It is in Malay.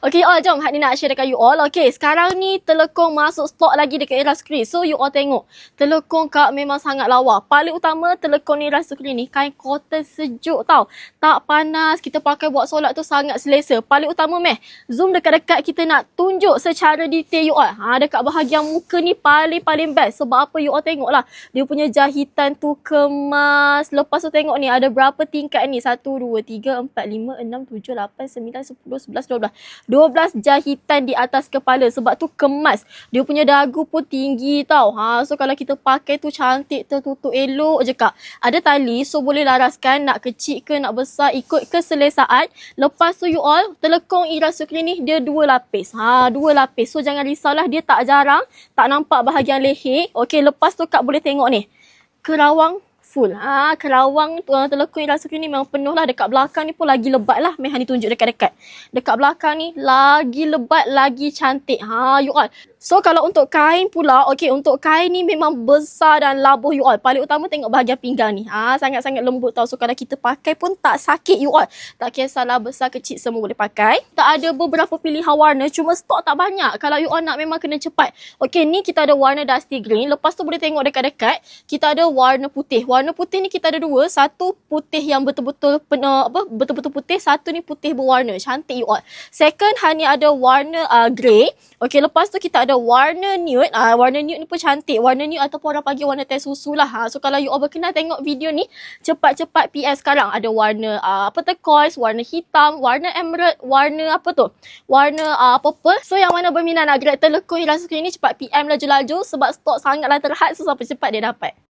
Okay, you all, jom Hak ni nak share dekat you all. Okay, sekarang ni telekong masuk stok lagi dekat Era Sukri. So, you all tengok. Telekong kak memang sangat lawa. Paling utama telekong ni Era Sukri ni, kain cotton sejuk tau. Tak panas, kita pakai buat solat tu sangat selesa. Paling utama zoom dekat-dekat kita nak tunjuk secara detail you all. Dekat bahagian muka ni paling best. Sebab apa, you all tengok lah. Dia punya jahitan tu kemas. Lepas tu tengok ni, ada berapa tingkat ni? 1, 2, 3, 4, 5, 6, 7, 8, 9, 10, 11, 12 jahitan di atas kepala. Sebab tu kemas. Dia punya dagu pun tinggi tau. So kalau kita pakai tu cantik, tertutup elok je kak. Ada tali, so boleh laraskan nak kecil ke nak besar, ikut keselesaan. Lepas tu you all, telekong Era Sukri ni dia 2 lapis. 2 lapis. So jangan risaulah, dia tak jarang tak nampak bahagian leher. Okey, lepas tu kak boleh tengok ni. Kerawang full. Kerawang telekong Era Sukri ni memang penuh lah. Dekat belakang ni pun lagi lebat lah. Hani tunjuk dekat-dekat. Dekat belakang ni lagi lebat, lagi cantik. You all. So kalau untuk kain pula, okey, untuk kain ni memang besar dan labuh you all. Paling utama tengok bahagian pinggang ni. Sangat-sangat lembut tau. So kalau kita pakai pun tak sakit you all. Tak kisahlah besar kecil semua boleh pakai. Tak ada beberapa pilihan warna, cuma stok tak banyak. Kalau you all nak memang kena cepat. Okey, ni kita ada warna dusty green. Lepas tu boleh tengok dekat-dekat, kita ada warna putih. Warna putih ni kita ada 2. Satu putih yang betul-betul betul-betul putih, satu ni putih berwarna. Cantik you all. Second, ni ada warna grey. Okey, lepas tu kita ada warna nude. Warna nude ni pun cantik. Warna nude ataupun orang panggil warna teh susu lah. So kalau you all berkenan tengok video ni, cepat-cepat PS sekarang. Ada warna turquoise, warna hitam, warna emerald, warna warna purple. So yang mana berminat nak grab telekong Era Sukri ni, cepat PM laju-laju sebab stok sangatlah terhad. So sampai cepat dia dapat.